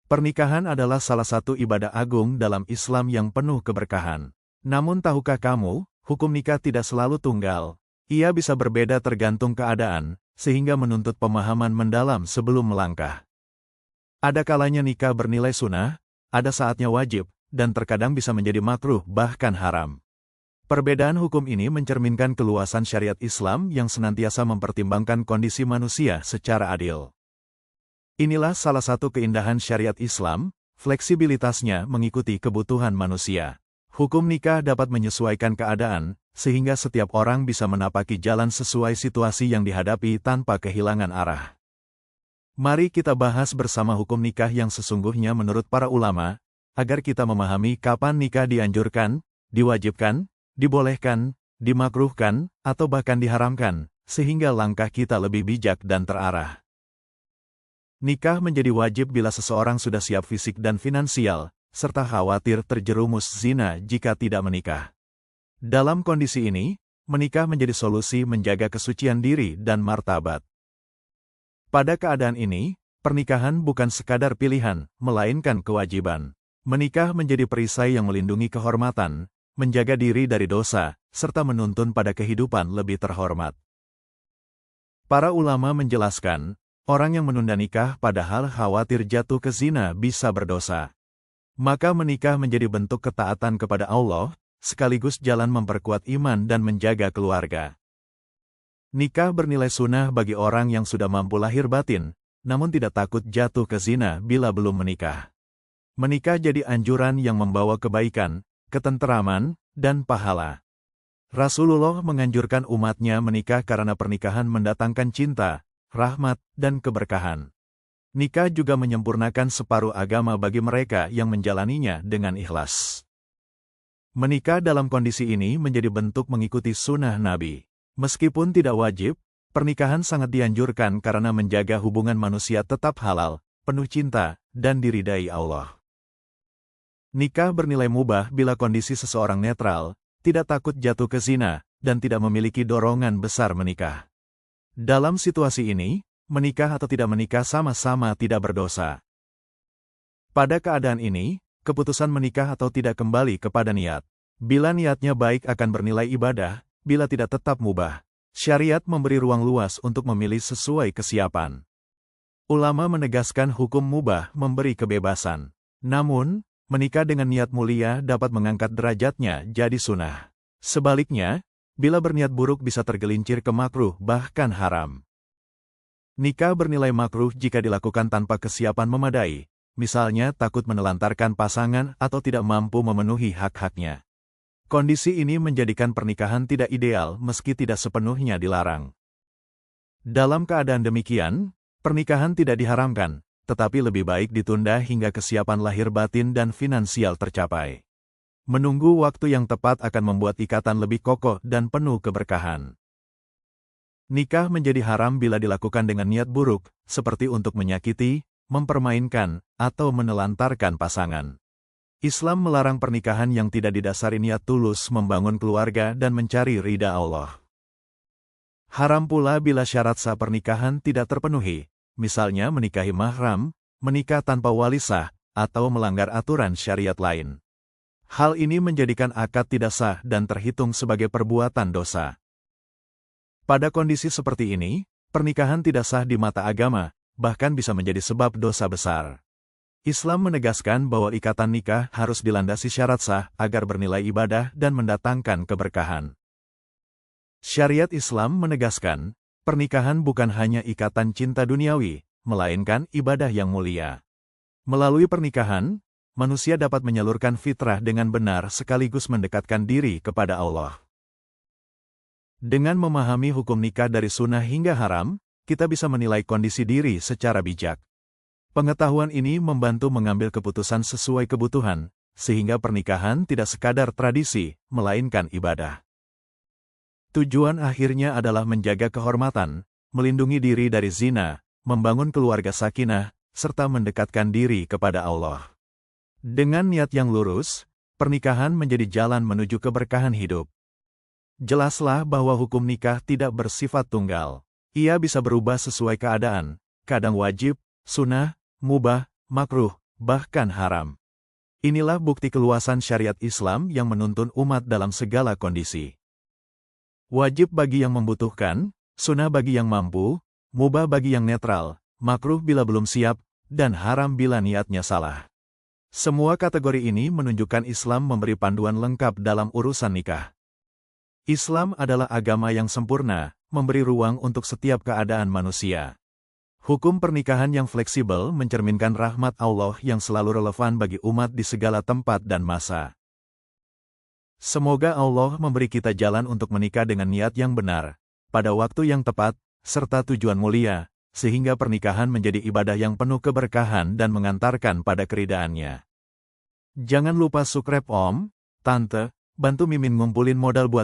Pernikahan adalah salah satu ibadah agung dalam Islam yang penuh keberkahan. Namun tahukah kamu, hukum nikah tidak selalu tunggal. Ia bisa berbeda tergantung keadaan, sehingga menuntut pemahaman mendalam sebelum melangkah. Ada kalanya nikah bernilai sunnah, ada saatnya wajib, dan terkadang bisa menjadi makruh bahkan haram. Perbedaan hukum ini mencerminkan keluasan syariat Islam yang senantiasa mempertimbangkan kondisi manusia secara adil. Inilah salah satu keindahan syariat Islam, fleksibilitasnya mengikuti kebutuhan manusia. Hukum nikah dapat menyesuaikan keadaan, sehingga setiap orang bisa menapaki jalan sesuai situasi yang dihadapi tanpa kehilangan arah. Mari kita bahas bersama hukum nikah yang sesungguhnya menurut para ulama, agar kita memahami kapan nikah dianjurkan, diwajibkan, dibolehkan, dimakruhkan, atau bahkan diharamkan, sehingga langkah kita lebih bijak dan terarah. Nikah menjadi wajib bila seseorang sudah siap fisik dan finansial, serta khawatir terjerumus zina jika tidak menikah. Dalam kondisi ini, menikah menjadi solusi menjaga kesucian diri dan martabat. Pada keadaan ini, pernikahan bukan sekadar pilihan, melainkan kewajiban. Menikah menjadi perisai yang melindungi kehormatan, menjaga diri dari dosa, serta menuntun pada kehidupan lebih terhormat. Para ulama menjelaskan, orang yang menunda nikah padahal khawatir jatuh ke zina bisa berdosa. Maka menikah menjadi bentuk ketaatan kepada Allah, sekaligus jalan memperkuat iman dan menjaga keluarga. Nikah bernilai sunnah bagi orang yang sudah mampu lahir batin, namun tidak takut jatuh ke zina bila belum menikah. Menikah jadi anjuran yang membawa kebaikan, ketenteraman, dan pahala. Rasulullah menganjurkan umatnya menikah karena pernikahan mendatangkan cinta, rahmat, dan keberkahan. Nikah juga menyempurnakan separuh agama bagi mereka yang menjalaninya dengan ikhlas. Menikah dalam kondisi ini menjadi bentuk mengikuti sunnah Nabi. Meskipun tidak wajib, pernikahan sangat dianjurkan karena menjaga hubungan manusia tetap halal, penuh cinta, dan diridai Allah. Nikah bernilai mubah bila kondisi seseorang netral, tidak takut jatuh ke zina, dan tidak memiliki dorongan besar menikah. Dalam situasi ini, menikah atau tidak menikah sama-sama tidak berdosa. Pada keadaan ini, keputusan menikah atau tidak kembali kepada niat. Bila niatnya baik akan bernilai ibadah, bila tidak tetap mubah. Syariat memberi ruang luas untuk memilih sesuai kesiapan. Ulama menegaskan hukum mubah memberi kebebasan. Namun, menikah dengan niat mulia dapat mengangkat derajatnya jadi sunnah. Sebaliknya, bila berniat buruk bisa tergelincir ke makruh bahkan haram. Nikah bernilai makruh jika dilakukan tanpa kesiapan memadai, misalnya takut menelantarkan pasangan atau tidak mampu memenuhi hak-haknya. Kondisi ini menjadikan pernikahan tidak ideal meski tidak sepenuhnya dilarang. Dalam keadaan demikian, pernikahan tidak diharamkan, tetapi lebih baik ditunda hingga kesiapan lahir batin dan finansial tercapai. Menunggu waktu yang tepat akan membuat ikatan lebih kokoh dan penuh keberkahan. Nikah menjadi haram bila dilakukan dengan niat buruk, seperti untuk menyakiti, mempermainkan, atau menelantarkan pasangan. Islam melarang pernikahan yang tidak didasari niat tulus membangun keluarga dan mencari ridha Allah. Haram pula bila syarat sah pernikahan tidak terpenuhi, misalnya menikahi mahram, menikah tanpa wali sah, atau melanggar aturan syariat lain. Hal ini menjadikan akad tidak sah dan terhitung sebagai perbuatan dosa. Pada kondisi seperti ini, pernikahan tidak sah di mata agama, bahkan bisa menjadi sebab dosa besar. Islam menegaskan bahwa ikatan nikah harus dilandasi syarat sah agar bernilai ibadah dan mendatangkan keberkahan. Syariat Islam menegaskan, pernikahan bukan hanya ikatan cinta duniawi, melainkan ibadah yang mulia. Melalui pernikahan, manusia dapat menyalurkan fitrah dengan benar sekaligus mendekatkan diri kepada Allah. Dengan memahami hukum nikah dari sunnah hingga haram, kita bisa menilai kondisi diri secara bijak. Pengetahuan ini membantu mengambil keputusan sesuai kebutuhan, sehingga pernikahan tidak sekadar tradisi, melainkan ibadah. Tujuan akhirnya adalah menjaga kehormatan, melindungi diri dari zina, membangun keluarga sakinah, serta mendekatkan diri kepada Allah. Dengan niat yang lurus, pernikahan menjadi jalan menuju keberkahan hidup. Jelaslah bahwa hukum nikah tidak bersifat tunggal. Ia bisa berubah sesuai keadaan, kadang wajib, sunnah, mubah, makruh, bahkan haram. Inilah bukti keluasan syariat Islam yang menuntun umat dalam segala kondisi. Wajib bagi yang membutuhkan, sunnah bagi yang mampu, mubah bagi yang netral, makruh bila belum siap, dan haram bila niatnya salah. Semua kategori ini menunjukkan Islam memberi panduan lengkap dalam urusan nikah. Islam adalah agama yang sempurna, memberi ruang untuk setiap keadaan manusia. Hukum pernikahan yang fleksibel mencerminkan rahmat Allah yang selalu relevan bagi umat di segala tempat dan masa. Semoga Allah memberi kita jalan untuk menikah dengan niat yang benar, pada waktu yang tepat, serta tujuan mulia, sehingga pernikahan menjadi ibadah yang penuh keberkahan dan mengantarkan pada keridhaannya. Jangan lupa subscribe Om, Tante, bantu Mimin ngumpulin modal buat